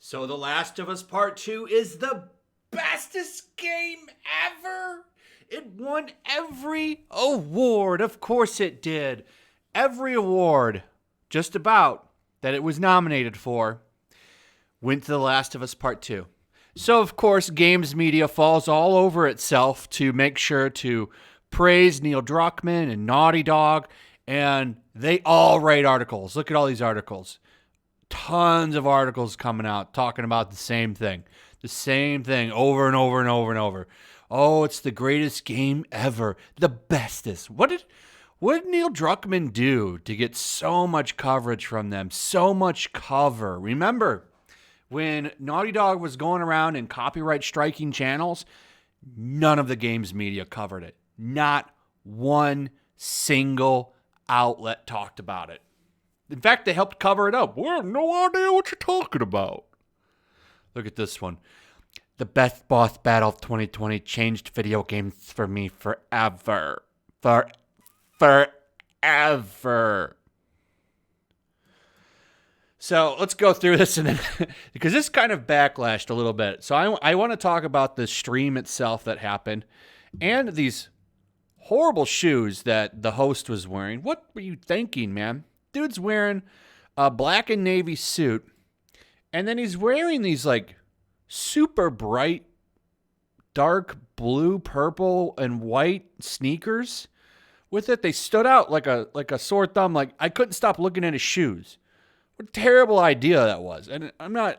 So The Last of Us Part 2 is the bestest game ever. It won every award. Of course it did. Every award, just about, that it was nominated for, went to The Last of Us Part 2. So, of course, games media falls all over itself to make sure to praise Neil Druckmann and Naughty Dog, and they all write articles. Look at all these articles. Tons of articles coming out talking about the same thing. The same thing over and over and over and over. Oh, it's the greatest game ever. The bestest. What did Neil Druckmann do to get so much coverage from them? So much cover. Remember, when Naughty Dog was going around and copyright striking channels, none of the games media covered it. Not one single outlet talked about it. In fact, they helped cover it up. We have no idea what you're talking about. Look at this one. The best boss battle of 2020 changed video games for me forever. Forever. So let's go through this, and because this kind of backlashed a little bit. So I want to talk about the stream itself that happened and these horrible shoes that the host was wearing. What were you thinking, man? Dude's wearing a black and navy suit, and then he's wearing these like super bright, dark blue, purple, and white sneakers. With it, they stood out like a sore thumb. Like I couldn't stop looking at his shoes. What a terrible idea that was. And I don't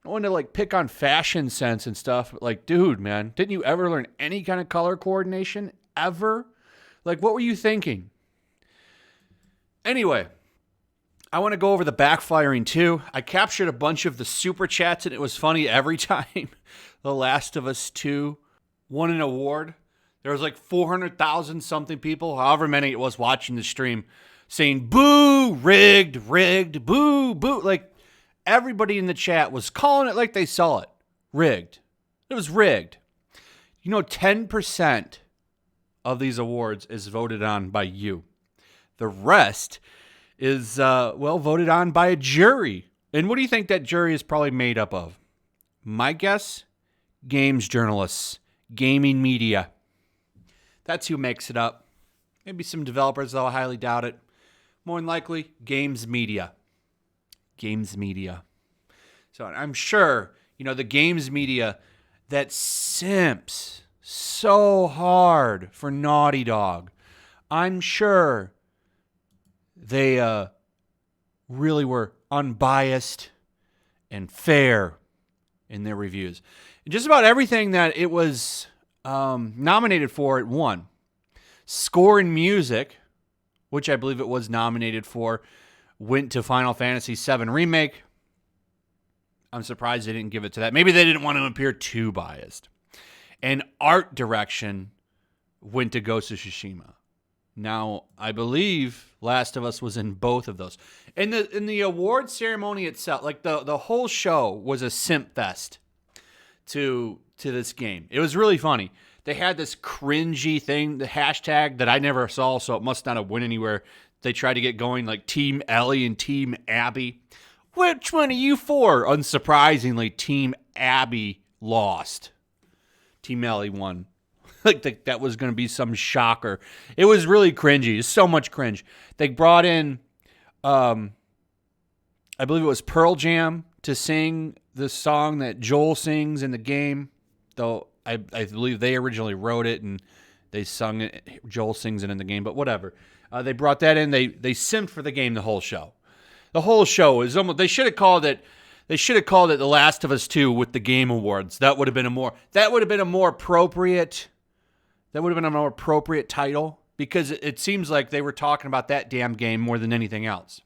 want to like pick on fashion sense and stuff, but like, dude, man, didn't you ever learn any kind of color coordination ever? Like, what were you thinking? Anyway, I want to go over the backfiring too. I captured a bunch of the super chats, and it was funny every time The Last of Us 2 won an award. There was like 400,000 something people, however many it was watching the stream, saying, boo, rigged, boo, boo. Like, everybody in the chat was calling it like they saw it. Rigged. It was rigged. 10% of these awards is voted on by you. The rest is, voted on by a jury. And what do you think that jury is probably made up of? My guess, games journalists, gaming media. That's who makes it up. Maybe some developers, though I highly doubt it. More than likely, games media. Games media. So I'm sure, the games media that simps so hard for Naughty Dog, I'm sure they really were unbiased and fair in their reviews. And just about everything that it was nominated for, it won. Score and music, which I believe it was nominated for, went to Final Fantasy VII Remake. I'm surprised they didn't give it to that. Maybe they didn't want to appear too biased. And art direction went to Ghost of Tsushima. Now, I believe Last of Us was in both of those. In the award ceremony itself, like the whole show was a simp fest to this game. It was really funny. They had this cringy thing, the hashtag that I never saw, so it must not have went anywhere. They tried to get going like Team Ellie and Team Abby. Which one are you for? Unsurprisingly, Team Abby lost. Team Ellie won. Like that was going to be some shocker. It was really cringy. It's so much cringe. They brought in, I believe it was Pearl Jam to sing the song that Joel sings in the game. Though I believe they originally wrote it and they sung it. Joel sings it in the game, but whatever. They brought that in. They simped for the game the whole show. The whole show is almost. They should have called it. They should have called it The Last of Us 2 with the Game Awards. That would have been a more appropriate. That would have been a more appropriate title because it seems like they were talking about that damn game more than anything else.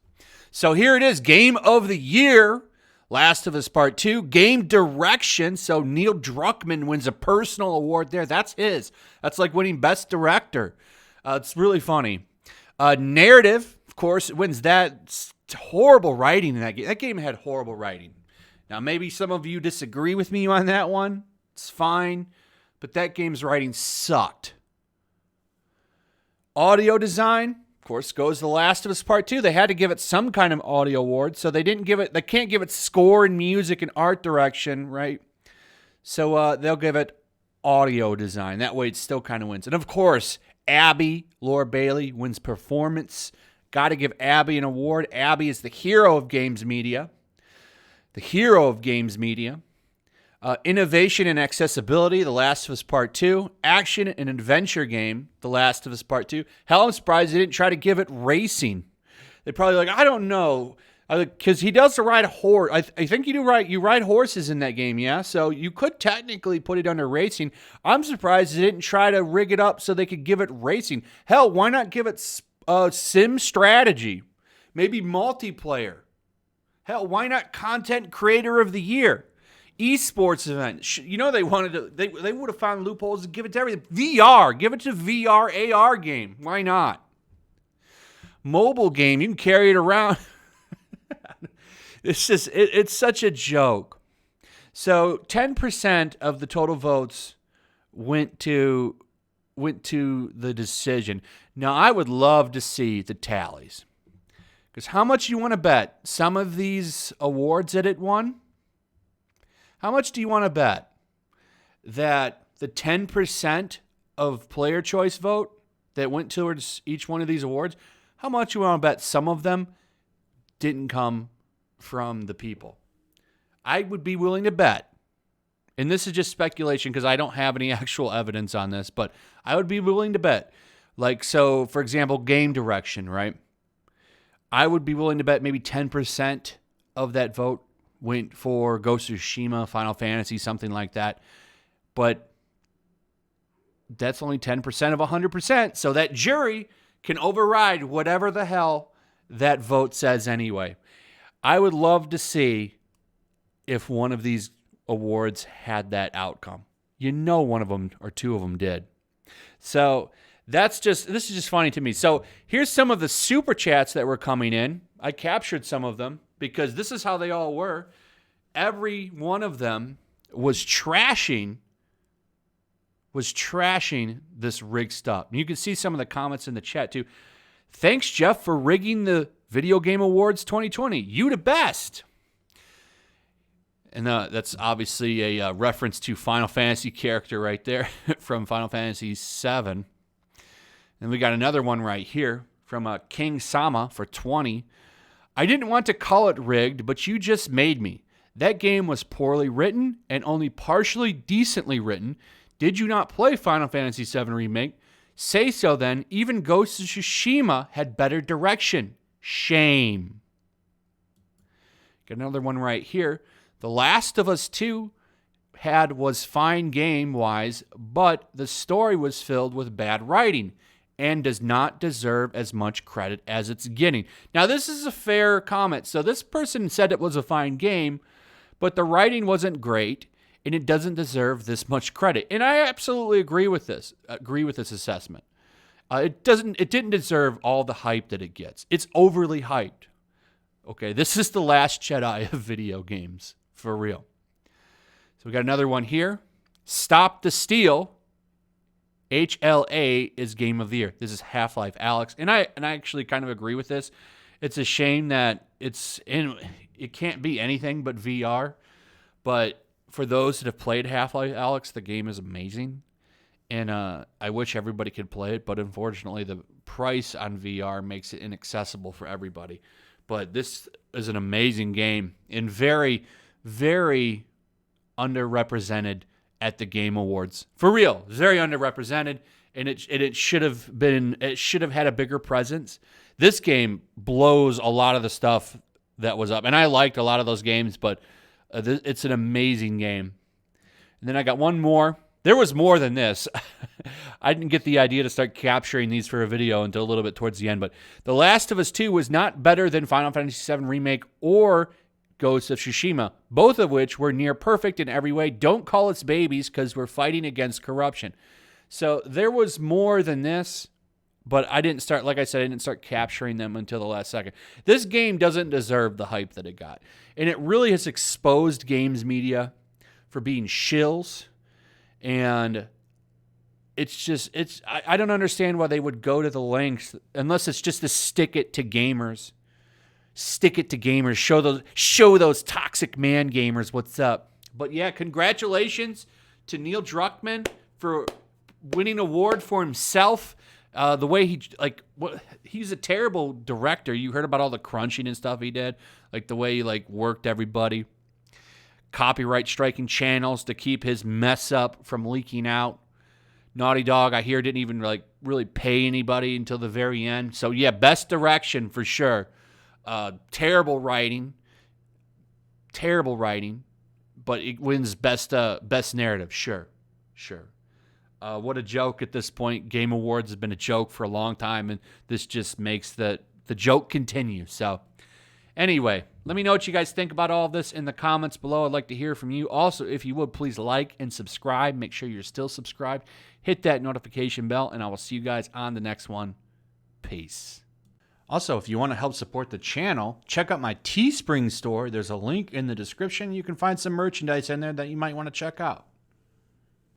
So here it is, Game of the Year, Last of Us Part 2, Game Direction. So Neil Druckmann wins a personal award there. That's his. That's like winning Best Director. It's really funny. Narrative, of course, wins that. It's horrible writing in that game. That game had horrible writing. Now, maybe some of you disagree with me on that one. It's fine. But that game's writing sucked. Audio design, of course, goes The Last of Us Part 2. They had to give it some kind of audio award, so they can't give it score and music and art direction, right? So they'll give it audio design. That way it still kind of wins. And of course, Abby, Laura Bailey, wins performance. Got to give Abby an award. Abby is the hero of games media. The hero of games media. Innovation and accessibility, The Last of Us Part 2. Action and adventure game, The Last of Us Part 2. Hell, I'm surprised they didn't try to give it racing. They're probably like, I don't know. Because he does ride a horse. I think you ride horses in that game, yeah? So you could technically put it under racing. I'm surprised they didn't try to rig it up so they could give it racing. Hell, why not give it sim strategy? Maybe multiplayer. Hell, why not content creator of the year? Esports event. You know they wanted to. They would have found loopholes to give it to everything. VR. Give it to VR AR game. Why not? Mobile game. You can carry it around. It's such a joke. So 10% of the total votes went to the decision. Now I would love to see the tallies. Because how much you want to bet some of these awards that it won? How much do you want to bet that the 10% of player choice vote that went towards each one of these awards, how much you want to bet some of them didn't come from the people? I would be willing to bet, and this is just speculation because I don't have any actual evidence on this, but I would be willing to bet. Like, so, for example, game direction, right? I would be willing to bet maybe 10% of that vote went for Ghost of Tsushima, Final Fantasy, something like that. But that's only 10% of 100%, so that jury can override whatever the hell that vote says anyway. I would love to see if one of these awards had that outcome. You know one of them or two of them did. So this is just funny to me. So here's some of the super chats that were coming in. I captured some of them because this is how they all were. Every one of them was trashing this rigged stuff. And you can see some of the comments in the chat too. Thanks, Jeff, for rigging the Video Game Awards 2020. You the best. And that's obviously a reference to Final Fantasy character right there from Final Fantasy VII. And we got another one right here from King Sama for 20. I didn't want to call it rigged, but you just made me. That game was poorly written and only partially decently written. Did you not play Final Fantasy VII Remake? Say so then. Even Ghost of Tsushima had better direction. Shame. Got another one right here. The Last of Us 2 was fine game-wise, but the story was filled with bad writing and does not deserve as much credit as it's getting. Now, this is a fair comment. So this person said it was a fine game, but the writing wasn't great, and it doesn't deserve this much credit. And I absolutely agree with this assessment. It didn't deserve all the hype that it gets. It's overly hyped. Okay, this is the Last Jedi of video games, for real. So we got another one here. Stop the Steal. HLA is Game of the Year. This is Half-Life Alyx. And I actually kind of agree with this. It's a shame that it can't be anything but VR. But for those that have played Half-Life Alyx, the game is amazing. And I wish everybody could play it, but unfortunately the price on VR makes it inaccessible for everybody. But this is an amazing game and very, very underrepresented at the Game Awards. For real, very underrepresented, and it should have had a bigger presence. This game blows a lot of the stuff that was up, and I liked a lot of those games, but it's an amazing game. And then I got one more. There was more than this. I didn't get the idea to start capturing these for a video until a little bit towards the end, but The Last of Us 2 was not better than Final Fantasy VII Remake or Ghost of Tsushima, both of which were near perfect in every way. Don't call us babies because we're fighting against corruption. So there was more than this, but I didn't start capturing them until the last second. This game doesn't deserve the hype that it got. And it really has exposed games media for being shills. And it's just, I don't understand why they would go to the lengths unless it's just to stick it to gamers. Stick it to gamers. Show those toxic man gamers what's up. But yeah, congratulations to Neil Druckmann for winning an award for himself. The way he's a terrible director. You heard about all the crunching and stuff he did, like the way he worked everybody, copyright striking channels to keep his mess up from leaking out. Naughty Dog, I hear, didn't even really pay anybody until the very end. So yeah, best direction for sure. Terrible writing, but it wins best narrative. Sure. What a joke at this point. Game Awards has been a joke for a long time, and this just makes the joke continue. So anyway, let me know what you guys think about all of this in the comments below. I'd like to hear from you. Also, if you would, please like and subscribe. Make sure you're still subscribed. Hit that notification bell, and I will see you guys on the next one. Peace. Also, if you want to help support the channel, check out my Teespring store. There's a link in the description. You can find some merchandise in there that you might want to check out.